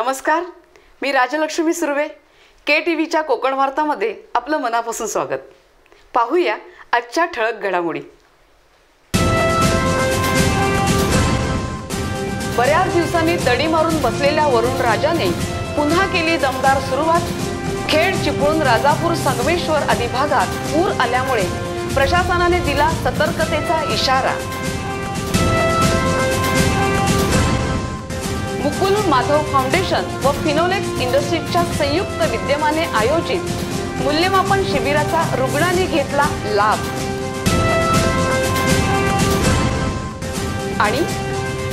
नमस्कार, मी राजलक्ष्मी सुर्वे. KTVच्या कोकण वार्तामध्ये आपलं मनापासून स्वागत. पाहूया आजच्या ठळक घडामोडी. बऱ्याच दिवसांनी दडी मारून बसलेल्या वरुण राजाने पुन्हा केली दमदार सुरुवात. खेड, चिपळूण, राजापूर, संगमेश्वर आदी भागात पूर आल्यामुळे प्रशासनाने दिला सतर्कतेचा इशारा. मुकुल माधव फाउंडेशन व फिनोलेक्स इंडस्ट्रीजच्या संयुक्त विद्यमाने आयोजित मूल्यमापन शिबिराचा रुग्णांनी घेतला लाभ. आणि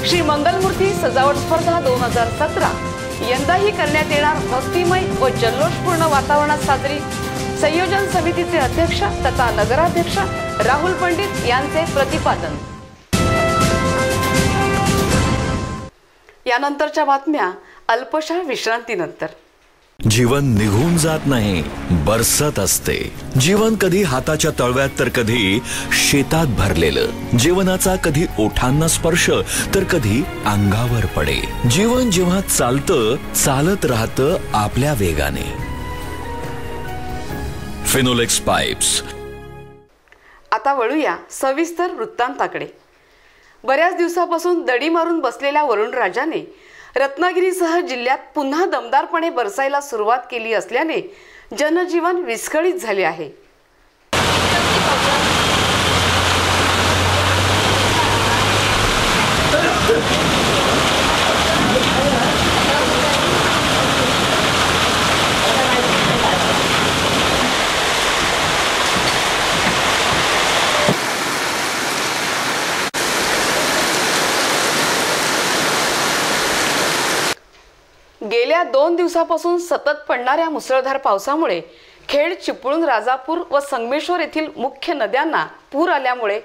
श्री मंगलमूर्ती सजावट स्पर्धा 2017 यंदाही करण्यात येणार भक्तिमय व जल्लोषपूर्ण वातावरणात साजरी. संयोजन समितीचे अध्यक्ष तथा नगराध्यक्ष राहुल पंडित यांचे प्रतिपादन. यानंतरच्या बातम्या अल्पशा विश्रांतीनंतर. जीवन निघून जात नाही, बरसत असते. जीवन कधी हाताच्या तळव्यात तर कधी शेतात भरलेलं. जीवनाचा कधी ओठांना स्पर्श तर कधी अंगावर पडे. जीवन जेव्हा चालतं, चालत राहतं आपल्या वेगाने. फिनोलेक्स पाइप्स. आता वळूया सविस्तर वृत्तांताकडे. बऱ्याच दिवसापासून दडी मारून बसलेल्या वरुण राजाने रत्नागिरीसह जिल्ह्यात पुन्हा दमदारपणे बरसायला सुरुवात केली असल्याने जनजीवन विस्कळीत झाले आहे. गेल्या 2 दिवसापासून सतत पडणाऱ्या मुसळधार पावसामुळे खेड, चिपळूण, राजापूर व संगमेश्वर येथील मुख्य नद्यांना पूर आल्यामुळे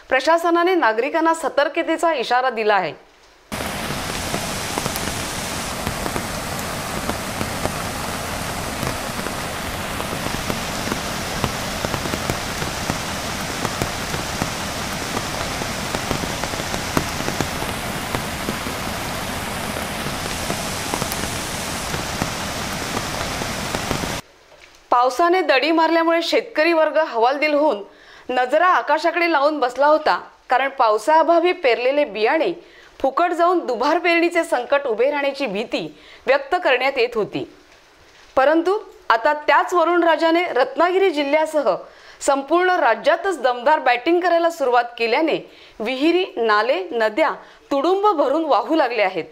प्रशासनाने नागरिकांना सतर्कतेचा इशारा दिला आहे. पावसाने दडी मारल्यामुळे शेतकरी वर्ग हवालदिल होऊन नजरा आकाशाकडे लावून बसला होता. कारण पावसाअभावी पेरलेले बियाणे फुकट जाऊन दुबार पेरणीचे संकट उभे राहण्याची भीती व्यक्त करण्यात येत होती. परंतु आता त्याच वरुण राजाने रत्नागिरी जिल्ह्यासह संपूर्ण राज्यातच दमदार बॅटिंग करायला सुरुवात केल्याने विहिरी, नाले, नद्या तुडुंब भरून वाहू लागले आहेत.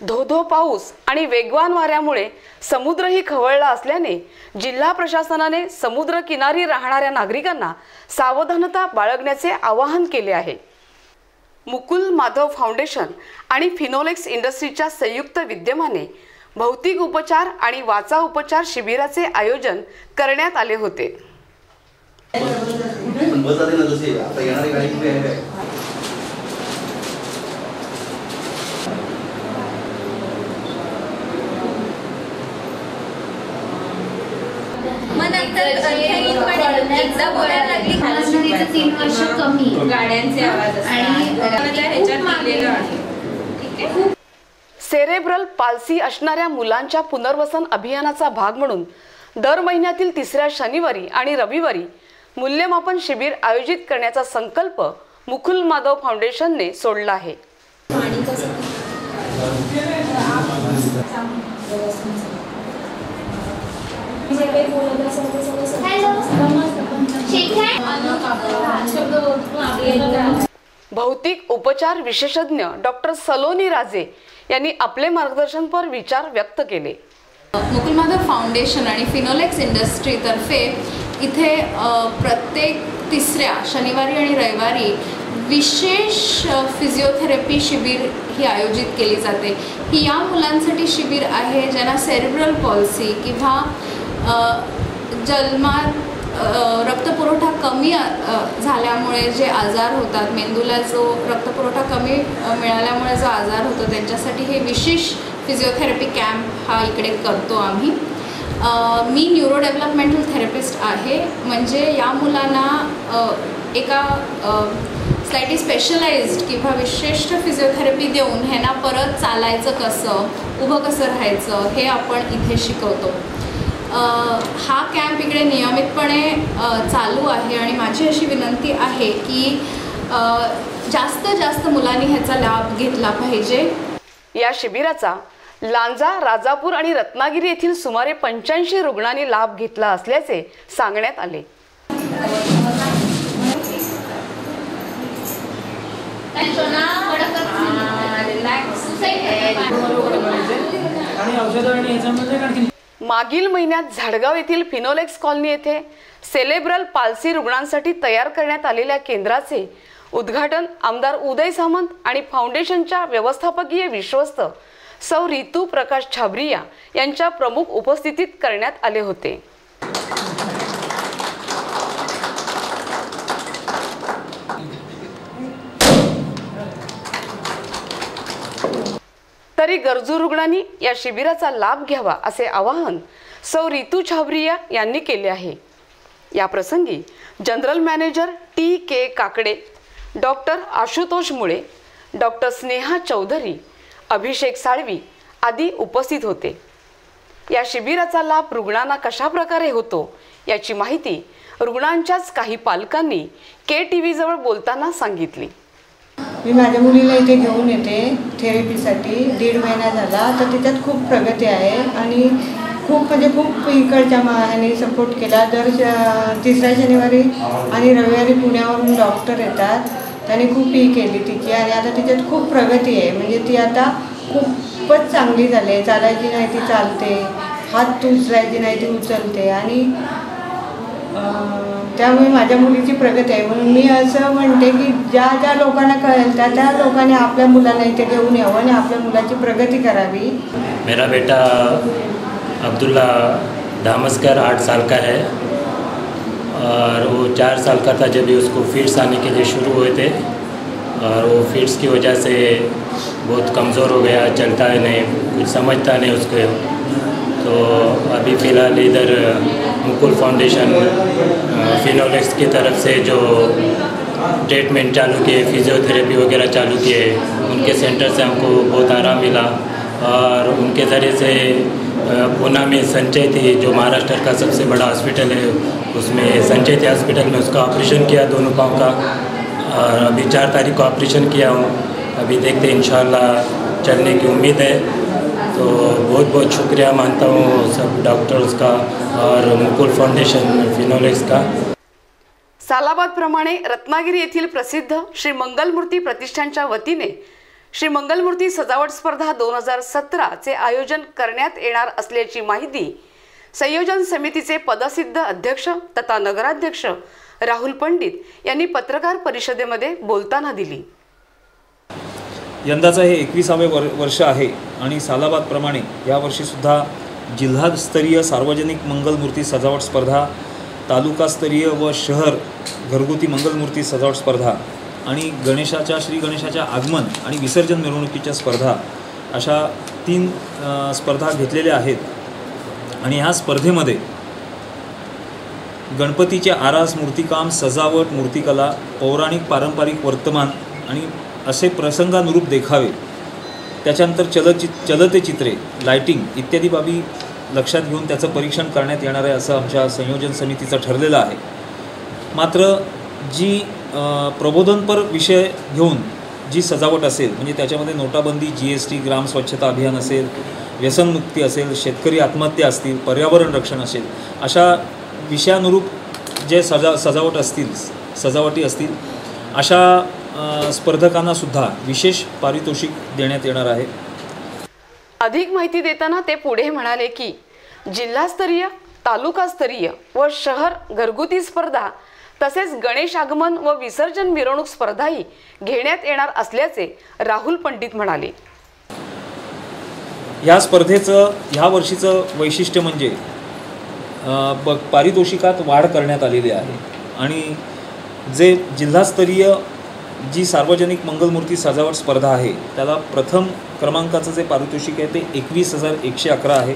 धो-धो पाऊस आणि वेगवान वाऱ्यामुळे समुद्रही खवळला असल्याने जिल्हा प्रशासनाने समुद्र किनारी राहणाऱ्या नागरिकांना सावधानता बाळगण्याचे आवाहन केले आहे. मुकुल माधव फाउंडेशन आणि फिनोलेक्स इंडस्ट्रीजच्या संयुक्त विद्यमाने भौतिक उपचार आणि वाचा उपचार शिबिराचे आयोजन करण्यात आले होते. सेरेब्रल पाल्सी असणाऱ्या मुलांच्या पुनर्वसन अभियानाचा भाग म्हणून दर महिन्यातील 3ऱ्या शनिवारी आणि रविवारी मूल्यमापन शिबिर आयोजित करण्याचा संकल्प मुकुल माधव फाउंडेशनने सोडला आहे. भौतिक उपचार विशेषज्ञ डॉक्टर सलोनी राजे यांनी आपले मार्गदर्शनपर विचार व्यक्त केले. मुकुल माधव फाउंडेशन आणि फिनोलेक्स इंडस्ट्री तर्फे इथे प्रत्येक 3ऱ्या शनिवारी आणि रविवारी विशेष फिजिओथेरपी शिबिर ही आयोजित केली जाते. ही या मुलांसाठी शिबिर आहे ज्यांना सेरेब्रल पॉल्सी किंवा जन्मात रक्तपुरवठा कमी झाल्यामुळे जे आजार होतात, मेंदूला जो रक्तपुरवठा कमी मिळाल्यामुळे जो आजार होतो त्यांच्यासाठी हे विशेष फिजिओथेरपी कॅम्प हा इकडे करतो आम्ही. मी न्यूरो डेव्हलपमेंटल थेरपिस्ट आहे. म्हणजे या मुलांना एका स्लाइटली स्पेशलाइज्ड किंवा विशिष्ट फिजिओथेरपी देऊन ह्यांना परत चालायचं कसं, उभं कसं राहायचं हे आपण इथे शिकवतो. हा कॅम्प इकडे नियमितपणे चालू आहे आणि माझी अशी विनंती आहे की जास्त जास्त मुलांनी ह्याचा लाभ घेतला पाहिजे. या शिबिराचा लांजा, राजापूर आणि रत्नागिरी येथील सुमारे 85 रुग्णांनी लाभ घेतला असल्याचे सांगण्यात आले. मागील महिन्यात झाडगाव येथील फिनोलेक्स कॉलनी येथे सेलेब्रल पाल्सी रुग्णांसाठी तयार करण्यात आलेल्या केंद्राचे उद्घाटन आमदार उदय सामंत आणि फाउंडेशनच्या व्यवस्थापकीय विश्वस्त सौ रितू प्रकाश छाबरिया यांच्या प्रमुख उपस्थितीत करण्यात आले होते. तरी गरजू रुग्णांनी या शिबिराचा लाभ घ्यावा असे आवाहन सौ रितू छाबरिया यांनी केले आहे. या प्रसंगी general manager TK Kakade, doctor Ashutosh मुळे, डॉक्टर स्नेहा चौधरी, अभिषेक साळवी आदी उपस्थित होते. या शिबिराचा लाभ रुग्णांना कशा प्रकारे होतो याची माहिती रुग्णांच्याच काही पालकांनी KTV जवळ बोलताना सांगितली. मी माझ्या मुलीला इथे घेऊन येते थेरपीसाठी. 1.5 महिना झाला तर त्याच्यात खूप प्रगती आहे आणि खूप इकडच्या ह्याने सपोर्ट केला. दर 3ऱ्या शनिवारी आणि रविवारी पुण्यावरून डॉक्टर येतात. त्याने खूप केली तिची आणि आता त्याच्यात खूप प्रगती आहे. म्हणजे ती आता खूपच चांगली झाली आहे. चालायची नाही ती चालते, हात उचलायची नाही ती उचलते आणि त्यामुळे माझ्या मुलीची प्रगती आहे. म्हणून मी असं म्हणते की ज्या लोकांना कळेल त्या लोकांनी आपल्या मुलाला इथे घेऊन यावं आणि आपल्या मुलाची प्रगति करावी. मेरा बेटा अब्दुल्ला धामस्कर 8 साल का है और वो 4 साल का था जब भी उसको फिट्स आने के लिए शुरू हुए थे और वो फिट्स की वजह से बहुत कमज़ोर हो गया, चलता है नहीं, कुछ समझता नहीं उसको. तो अभी फ़िलहाल इधर मुकुल फाउंडेशन फिनोलेक्स की तरफ से जो ट्रीटमेंट चालू किए, फिजियोथेरेपी वगैरह चालू किए, उनके सेंटर से हमको बहुत आराम मिला. और उनके ज़रिए से पूना में संचेती जो महाराष्ट्र का सबसे बड़ा हॉस्पिटल है उसमें संचेती हॉस्पिटल में उसका ऑपरेशन किया दोनों पाँव का. और अभी 4 तारीख को ऑपरेशन किया हूँ. अभी देखते इंशाल्लाह चलने की उम्मीद है. तो बहुत बहुत शुक्रिया मानता हूँ सब डॉक्टर्स का और मुकुल फाउंडेशन फिनोलेक्स का. सालाबाद प्रमाणे रत्नागिरी येथील प्रसिद्ध श्री मंगलमूर्ती प्रतिष्ठानच्या वतीने श्री मंगलमूर्ती सजावट स्पर्धा 2017 चे आयोजन करण्यात येणार असल्याची माहिती संयोजन समितीचे पदसिद्ध अध्यक्ष तथा नगराध्यक्ष राहुल पंडित यांनी पत्रकार परिषदेमध्ये बोलताना दिली. यंदाचा हे 21वे वर्ष आहे आणि सालाबाद प्रमाणे यावर्षीसुद्धा जिल्हास्तरीय सार्वजनिक मंगलमूर्ती सजावट स्पर्धा, तालुकास्तरीय व शहर घरगुती मंगलमूर्ती सजावट स्पर्धा आणि श्री गणेशाच्या आगमन आणि विसर्जन मिरवणुकीच्या स्पर्धा अशा 3 स्पर्धा घेतलेल्या आहेत. आणि ह्या स्पर्धेमध्ये गणपतीचे आरास, मूर्तिकाम, सजावट, मूर्तिकला, पौराणिक पारंपरिक वर्तमान आणि असे प्रसंगानुरूप देखावे, त्याच्यानंतर चलते चित्रे, लाइटिंग इत्यादी बाबी लक्षात घेऊन त्याचं परीक्षण करण्यात येणार आहे असं आमच्या संयोजन समितीचं ठरलेलं आहे. मात्र जी प्रबोधनपर विषय घेऊन जी सजावट असेल, म्हणजे त्याच्यामध्ये नोटाबंदी, GST, ग्राम स्वच्छता अभियान असेल, व्यसनमुक्ती असेल, शेतकरी आत्महत्या असतील, पर्यावरण रक्षण असेल, अशा विषयानुरूप जे सजावटी असतील अशा स्पर्धकांना सुद्धा विशेष पारितोषिक देण्यात येणार आहे. अधिक माहिती देताना ते पुढे म्हणाले की जिल्हास्तरीय, तालुकास्तरीय व शहर घरगुती स्पर्धा तसेच गणेश आगमन व विसर्जन मिरवणूक स्पर्धाही घेण्यात येणार असल्याचे राहुल पंडित म्हणाले. या स्पर्धेचं ह्या वर्षीचं वैशिष्ट्य म्हणजे पारितोषिकात वाढ करण्यात आलेली आहे आणि जे जिल्हास्तरीय जी सार्वजनिक मंगलमूर्ती सजावट स्पर्धा आहे त्याला प्रथम क्रमांकाचं जे पारितोषिक आहे ते 21,111 आहे.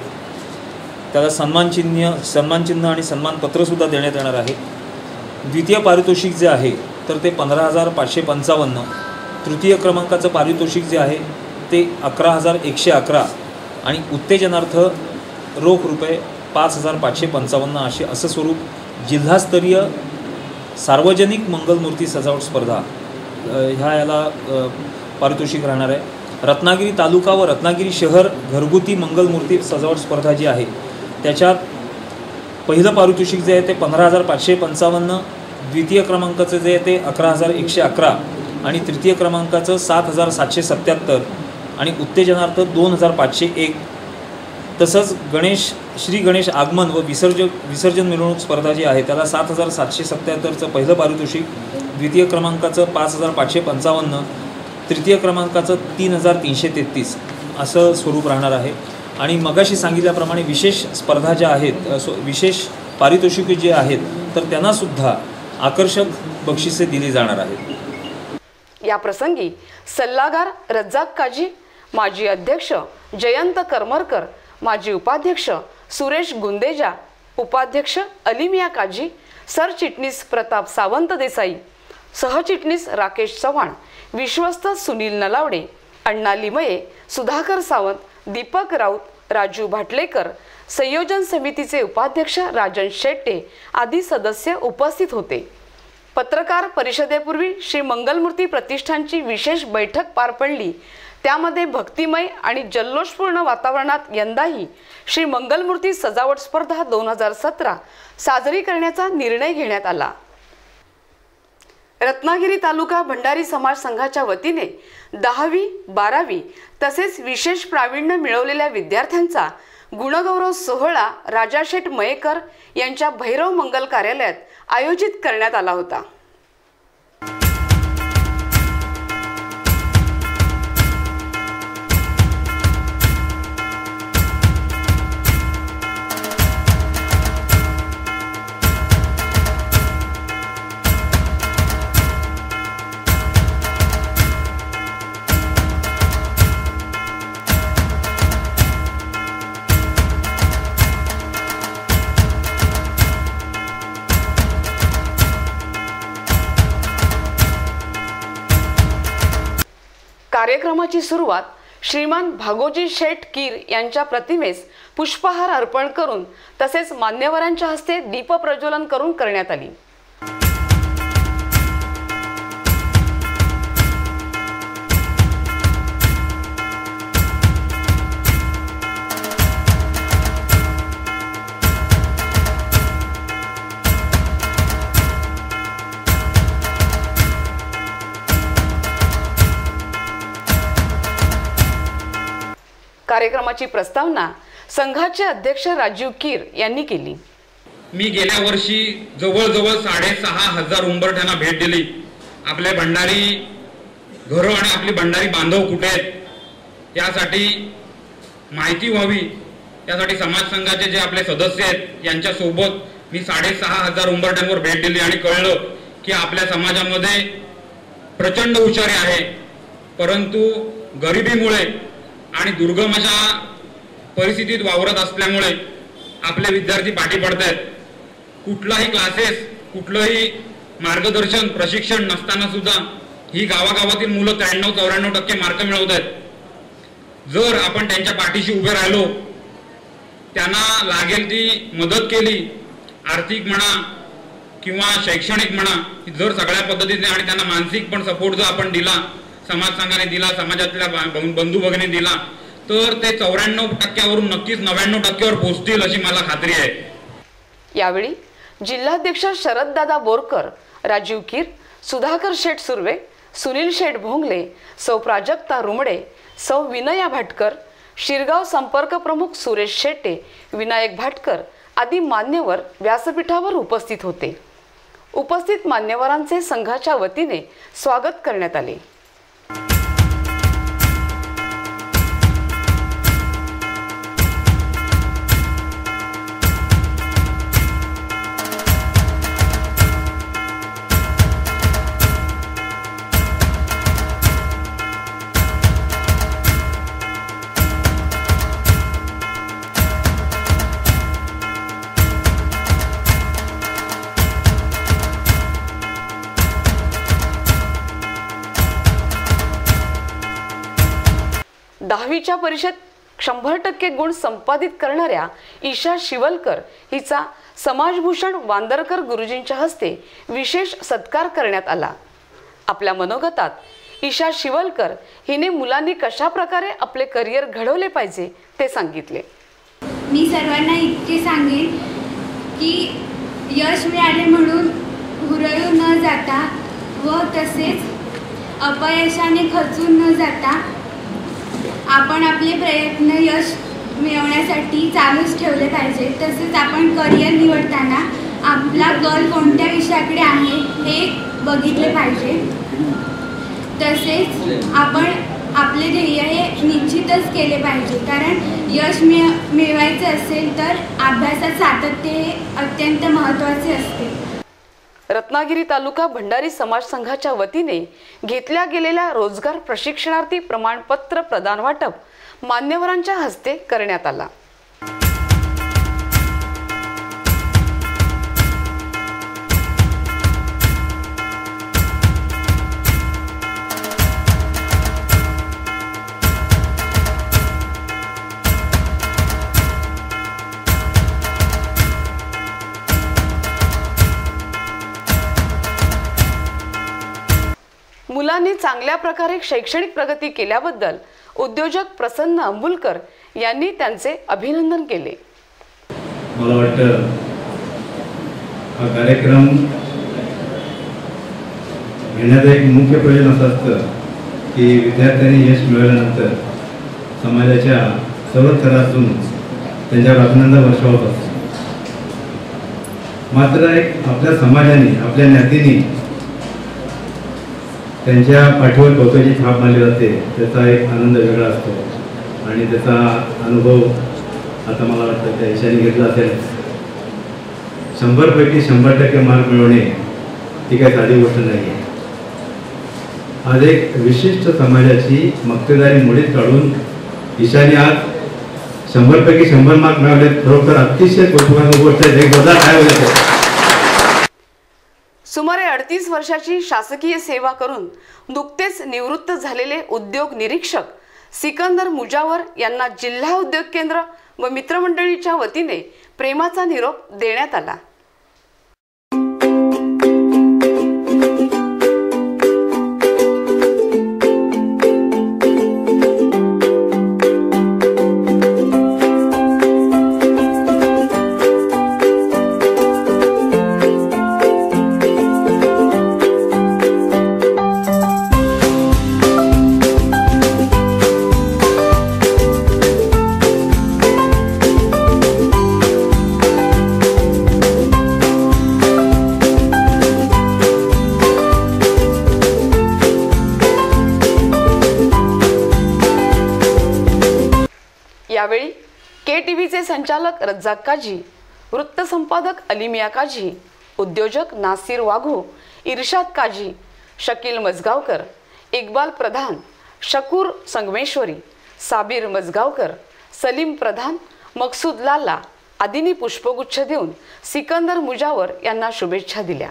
त्याला सन्मानचिन्ह आणि सन्मानपत्रसुद्धा देण्यात येणार आहे. द्वितीय पारितोषिक जे आहे तर ते 15,555. तृतीय क्रमांकाचं पारितोषिक जे आहे ते 11,111 आणि उत्तेजनार्थ रोख रुपये 5,555 असं स्वरूप जिल्हास्तरीय सार्वजनिक मंगलमूर्ती सजावट स्पर्धा याला पारितोषिक राहणार आहे. रत्नागिरी तालुका व रत्नागिरी शहर घरगुती मंगलमूर्ती सजावट स्पर्धा जी आहे त्याच्यात पहिलं पारितोषिक जे आहे ते 15,555, द्वितीय क्रमांकाचं जे आहे ते 11,111 आणि तृतीय क्रमांकाचं 7,777 आणि उत्तेजनार्थ 2,501. तसंच श्री गणेश आगमन व विसर्जन मिरवणूक स्पर्धा जी आहे त्याला 7,777चं पहिलं पारितोषिक, द्वितीय क्रमांकाचं 5,555, तृतीय क्रमांकाचं 3,333 असं स्वरूप राहणार आहे. आणि मगाशी सांगितल्याप्रमाणे विशेष स्पर्धा ज्या आहेत, विशेष पारितोषिके जे आहेत तर त्यांनासुद्धा आकर्षक बक्षिसे दिली जाणार आहेत. या प्रसंगी सल्लागार रज्जाक काजी, माजी अध्यक्ष जयंत करमरकर, माजी उपाध्यक्ष सुरेश गुंदेजा, उपाध्यक्ष अलिमिया काजी, सरचिटणीस प्रताप सावंत देसाई, सहचिटणीस राकेश चव्हाण, विश्वस्त सुनील नलावडे, अण्णा लिमये, सुधाकर सावंत, दीपक राऊत, राजू भाटलेकर, संयोजन समितीचे उपाध्यक्ष राजन शेट्टे आदी सदस्य उपस्थित होते. पत्रकार परिषदेपूर्वी श्री मंगलमूर्ती प्रतिष्ठानची विशेष बैठक पार पडली. त्यामध्ये भक्तिमय आणि जल्लोषपूर्ण वातावरणात यंदाही श्री मंगलमूर्ती सजावट स्पर्धा 2017 साजरी करण्याचा निर्णय घेण्यात आला. रत्नागिरी तालुका भंडारी समाज संघाच्या वतीने 10वी, 12वी तसेच विशेष प्रावीण्य मिळवलेल्या विद्यार्थ्यांचा गुणगौरव सोहळा राजाशेठ मयेकर यांच्या भैरव मंगल कार्यालयात आयोजित करण्यात आला होता. कार्यक्रमाची सुरुवात श्रीमान भागोजी शेठ कीर यांच्या प्रतिमेस पुष्पहार अर्पण करून तसेच मान्यवरांच्या हस्ते दीप प्रज्वलन करून करण्यात आली. कार्यक्रमाची प्रस्तावना संघाचे अध्यक्ष राजीव कीर यांनी केली. मी गेल्या वर्षी जवळजवळ 6,500 उंबरठ्यांना भेट दिली. आपले भंडारी घरं आणि आपले भंडारी बांधव कुठे आहेत यासाठी माहिती व्हावी, यासाठी समाज संघाचे जे आपले सदस्य आहेत यांच्यासोबत मी 6,500 उंबरठ्यांवर भेट दिली आणि कळलं की आपल्या समाजामध्ये प्रचंड हुशारी आहे, परंतु गरिबीमुळे आणि दुर्गम अशा परिस्थितीत वावरत असल्यामुळे आपले विद्यार्थी पाठी पडत आहेत. कुठलाही क्लासेस, कुठलंही मार्गदर्शन, प्रशिक्षण नसताना सुद्धा ही गावागावातील मुलं 93-94% मार्क मिळवत आहेत. जर आपण त्यांच्या पाठीशी उभे राहिलो, त्यांना लागेल ती मदत केली, आर्थिक म्हणा किंवा शैक्षणिक म्हणा, जर सगळ्या पद्धतीने आणि त्यांना मानसिक पण सपोर्ट जर आपण दिला, समाज संघाने दिला, समाजातल्या बंधू भगिनी दिला, तर ते 94%वरून नक्कीच 99%वर पोहोचतील अशी मला खात्री आहे. यावेळी जिल्हाध्यक्ष शरददादा बोरकर, राजीव कीर, सुधाकर शेठ सुर्वे, सुनील शेठ भोंगले, सौ प्राजक्ता रुमडे, सौ विनया भाटकर, शिरगाव संपर्क प्रमुख सुरेश शेट्टे, विनायक भाटकर आदी मान्यवर व्यासपीठावर उपस्थित होते. उपस्थित मान्यवरांचे संघाच्या वतीने स्वागत करण्यात आले. 10वीच्या परीक्षेत 100% गुण संपादित करणाऱ्या ईशा शिवलकर हिचा समाजभूषण वांदरकर गुरुजींच्या हस्ते विशेष सत्कार करण्यात आला। आपल्या मनोगतात ईशा शिवलकर हिने मुलांनी कशा प्रकारे आपले करिअर घडवले पाहिजे ते सांगितले। मी सर्वांना इतके सांगेन की यश मिळाले म्हणून हुरळू न जाता व तसेच अपयशाने खचून न जाता आपण आपले प्रयत्न यश मिळवण्यासाठी चालूच ठेवले पाहिजे। तसेच आपण करिअर निवडताना आपला कल कोणत्या विषयाकडे आहे हे बघितले पाहिजे। तसेच आपण आपले ध्येय हे निश्चितच केले पाहिजे, कारण यश मिळवायचे असेल तर अभ्यासात सातत्य हे अत्यंत महत्त्वाचे असते। रत्नागिरी तालुका भंडारी समाज संघाच्या वतीने घेतल्या गेलेल्या रोजगार प्रशिक्षणार्थी प्रमाणपत्र प्रदान वाटप मान्यवरांच्या हस्ते करण्यात आला। मुलांनी चांगल्या प्रकारे शैक्षणिक प्रगती केल्याबद्दल उद्योजक प्रसन्न अंबुलकर यांनी त्यांचे अभिनंदन केले। मला वाटतं हा कार्यक्रम घेण्याचं एक मुख्य प्रयोजन असं असतं की विद्यार्थ्यांनी यश मिळवल्यानंतर समाजाच्या सर्व थरातून त्यांच्यावर अभिनंदन वर्षावत असतो। मात्र एक आपल्या समाजाने आपल्या ज्ञातीने त्यांच्या पाठीवर कौतुकाची छाप मारली जाते, त्याचा एक आनंद वेगळा असतो आणि त्याचा अनुभव आता मला वाटतं त्या ईशाने घेतला असेल। 100पैकी 100% मार्क मिळवणे ही काही साधी गोष्ट नाही आहे। आज एक विशिष्ट समाजाची मक्तेदारी मुळीच काढून ईशाने आज 100पैकी 100 मार्क मिळवले, खरोखर अतिशय कौतुकाची गोष्ट आहे। एक जोरदार काय होईल। सुमारे 38 वर्षाची शासकीय सेवा करून नुकतेच निवृत्त झालेले उद्योग निरीक्षक सिकंदर मुजावर यांना जिल्हा उद्योग केंद्र व मित्रमंडळीच्या वतीने प्रेमाचा निरोप देण्यात आला। यावेळी KTVचे संचालक रज्जाक काजी, वृत्त संपादक अलिमिया काजी, उद्योजक नासिर वाघू, इर्शाद काजी, शकील मजगावकर, इक्बाल प्रधान, शकूर संगमेश्वरी, साबीर मजगावकर, सलीम प्रधान, मकसूद लाला आदींनी पुष्पगुच्छ देऊन सिकंदर मुजावर यांना शुभेच्छा दिल्या।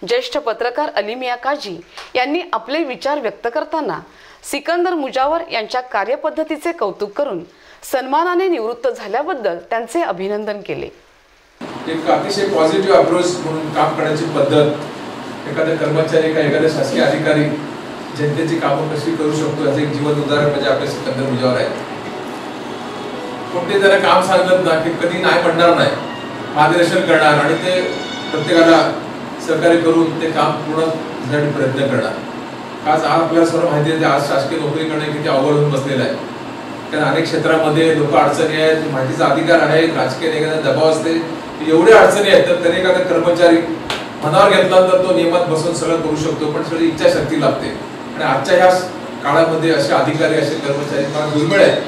ज्येष्ठ पत्रकार अलिमिया काजी यांनी आपले विचार व्यक्त करताना सिकंदर मुजावर यांच्या कार्यपद्धतीचे कौतुक करून सन्मानाने निवृत्त झाल्याबद्दल त्यांचे अभिनंदन केले। एक अतिशय पॉझिटिव्ह अप्रोच म्हणून काम करण्याची पद्धत, एखादा कर्मचारी का एखादा शासकीय अधिकारी जनतेची कामं कशी करू शकतो याचे एक जीवन उदाहरण म्हणजे आपले सिकंदर मुजावर आहे। कोणते जरा काम सांगत ना की कधी नाही म्हणणार नाही, मार्गदर्शन करणार आणि ते प्रत्येकाला सहकार्य करून ते काम पूर्ण करण्यासाठी प्रयत्न करणार। आज आपल्याला सर्व माहिती आहे आज शासकीय नोकरी करणे किती अवघड होऊन बसलेलं आहे, कारण अनेक क्षेत्रामध्ये लोक अडचणी आहेत, माहितीचा अधिकार आहे, राजकीय एखादा दबाव असते, एवढे अडचणी आहेत तर तरी एखादा कर्मचारी मनावर घेतला तर तो नियमात बसून सगळं करू शकतो, पण सगळी इच्छाशक्ती लागते। आणि आजच्या ह्या काळामध्ये असे अधिकारी असे कर्मचारी फार दुर्मिळ आहेत.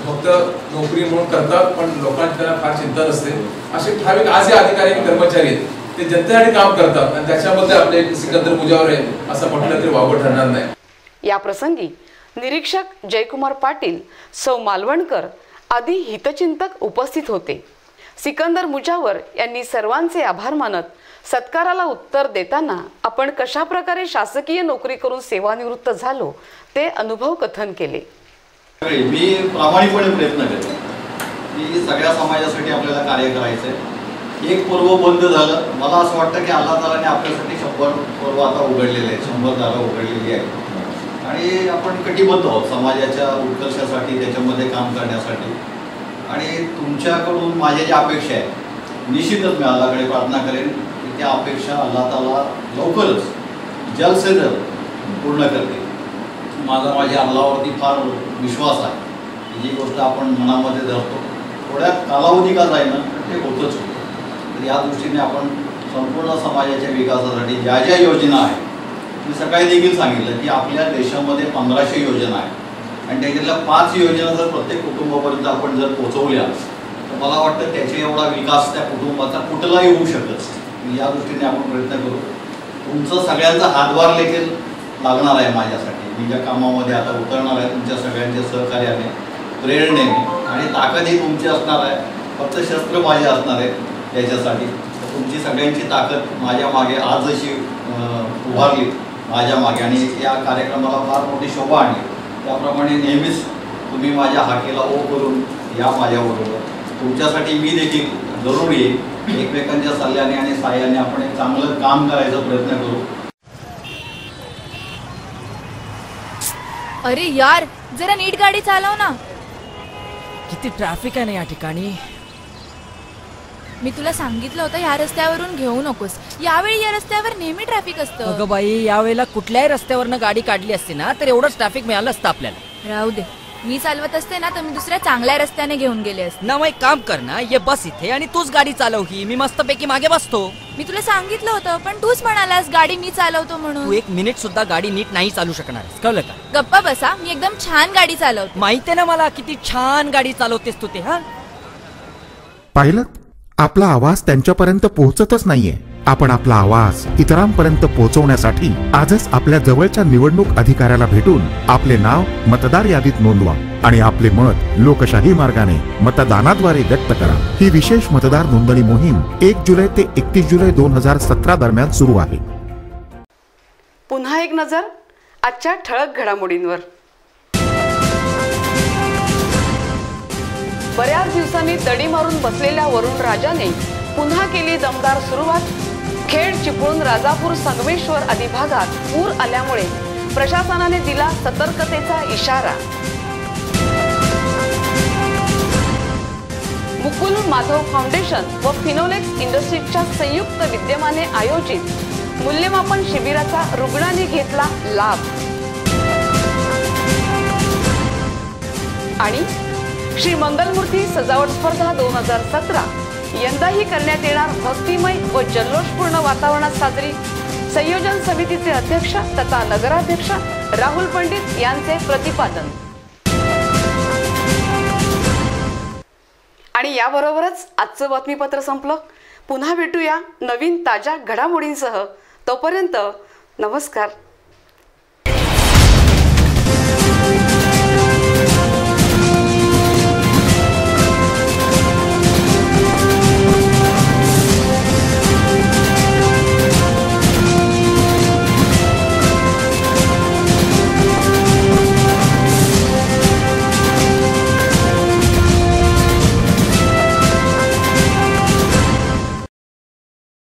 फक्त नोकरी म्हणून करतात पण लोकांची त्यांना फार चिंता नसते. असे ठराविक आज जे अधिकारी आणि कर्मचारी आहेत ते जनतेसाठी काम करतात आणि त्याच्यामध्ये आपले सिकंदर मुजावर आहे असं म्हटलं तरी वावगं ठरणार नाही. या प्रसंगी निरीक्षक जयकुमार पाटील, सौ मालवणकर आदी हितचिंतक उपस्थित होते. सिकंदर मुजावर यांनी सर्वांचे आभार मानत सत्काराला उत्तर देताना आपण कशा प्रकारे शासकीय नोकरी करून सेवानिवृत्त झालो ते अनुभव कथन केले. मी प्रामाणिकपणे प्रयत्न करतो की सगळ्या समाजासाठी आपल्याला कार्य करायचं आहे. एक पर्व बंद झालं, मला असं वाटतं की अल्लाह तालाने आपल्यासाठी 100 पर्व आता उघडलेले आहेत, 100 दारं उघडलेली आहेत आणि आपण कटिबद्ध आहोत समाजाच्या उत्कर्षासाठी, त्याच्यामध्ये काम करण्यासाठी. आणि तुमच्याकडून माझ्या ज्या अपेक्षा आहेत निश्चितच मी अल्लाहकडे प्रार्थना करेन की त्या अपेक्षा अल्लाह ताला लवकरच जल्द से जल्द पूर्ण करते. माझ्या अल्लाहवरती फार विश्वास आहे. जी गोष्ट आपण मनामध्ये धरतो थोड्या कालावधी का जाईना ते होतच होतं. तर या दृष्टीने आपण संपूर्ण समाजाच्या विकासासाठी ज्या ज्या योजना आहेत, मी सकाळी देखील सांगितलं की आपल्या देशामध्ये 1500 योजना आहेत आणि त्याच्यातल्या 5 योजना जर प्रत्येक कुटुंबापर्यंत आपण जर पोहोचवल्या तर मला वाटतं त्याच्या एवढा विकास त्या कुटुंबाचा कुठलाही होऊ शकत. या दृष्टीने आपण प्रयत्न करू. तुमचं सगळ्यांचा हातभार देखील लागणार आहे माझ्यासाठी. मी ज्या कामामध्ये आता उतरणार आहे तुमच्या सगळ्यांच्या सहकार्याने, प्रेरणेने आणि ताकदही तुमची असणार आहे. फक्त शस्त्र माझे असणार आहे त्याच्यासाठी. तुमची सगळ्यांची ताकद माझ्या मागे आज जशी उभारली माझ्या मागे आणि या कार्यक्रमाला फार मोठी शोभा आणली, त्याप्रमाणे नेहमीच तुम्ही माझ्या हाकेला ओ करून या माझ्याबरोबर. तुमच्यासाठी मी देखील जरूर येईल. एकमेकांच्या सल्ल्याने आणि साह्याने आपण एक चांगलं काम करायचा प्रयत्न करू. अरे यार, जरा नीट गाडी चालव ना. किती ट्रॅफिक आहे ना या ठिकाणी. मी तुला सांगितलं होतं या रस्त्यावरून घेऊ नकोस. यावेळी या रस्त्यावर नेहमी ट्रॅफिक असतं. अगं बाई, यावेळेला कुठल्याही रस्त्यावरनं गाडी काढली असते ना तर एवढंच ट्रॅफिक मिळालं असतं आपल्याला. राहू दे, मी चालवत असते ना तर मी दुसऱ्या चांगल्या रस्त्याने घेऊन गेले असते ना. मग एक काम कर ना, ये बस इथे आणि तूच गाडी चालव की मी मस्तपैकी मागे बसतो. मी तुला सांगितलं होतं पण तूच म्हणालास गाडी मी चालवतो म्हणून. तू 1 मिनिट सुद्धा गाडी नीट नाही चालू शकणार, कळलं का? गप्पा बसा, मी एकदम छान गाडी चालवते. माहितीये ना मला किती छान गाडी चालवतेस तू ते. हा पाहिलं, आपला आवाज त्यांच्यापर्यंत पोहोचतच नाहीये. आपण आपला आवाज इतरांपर्यंत पोहोचवण्यासाठी आजच आपल्या जवळच्या निवडणूक अधिकाऱ्याला भेटून आपले नाव मतदार यादीत नोंदवा आणि आपले मत लोकशाही मार्गाने मतदानाद्वारे व्यक्त करा. ही विशेष मतदार नोंदणी मोहीम 1 जुलै ते 31 जुलै 2017 दरम्यान सुरू आहे. पुन्हा एक नजर आजच्या ठळक घडामोडींवर. बऱ्याच दिवसांनी दडी मारून बसलेल्या वरुण राजाने पुन्हा केली दमदार सुरुवात. खेड, चिपळूण, राजापूर, संगमेश्वर आदी भागात पूर आल्यामुळे प्रशासनाने दिला सतर्कतेचा इशारा. मुकुल माधव फाउंडेशन व फिनोलेक्स इंडस्ट्रीजच्या संयुक्त विद्यमाने आयोजित मूल्यमापन शिबिराचा रुग्णांनी घेतला लाभ. आणि श्री मंगलमूर्ती सजावट स्पर्धा 2017 यंदाही करण्यात येणार भक्तिमय व जल्लोषपूर्ण वातावरणात साजरी. संयोजन समितीचे अध्यक्ष तथा नगराध्यक्ष राहुल पंडित यांचे प्रतिपादन. आणि याबरोबरच आजचं बातमीपत्र संपलं. पुन्हा भेटूया नवीन ताज्या घडामोडींसह. तोपर्यंत नमस्कार.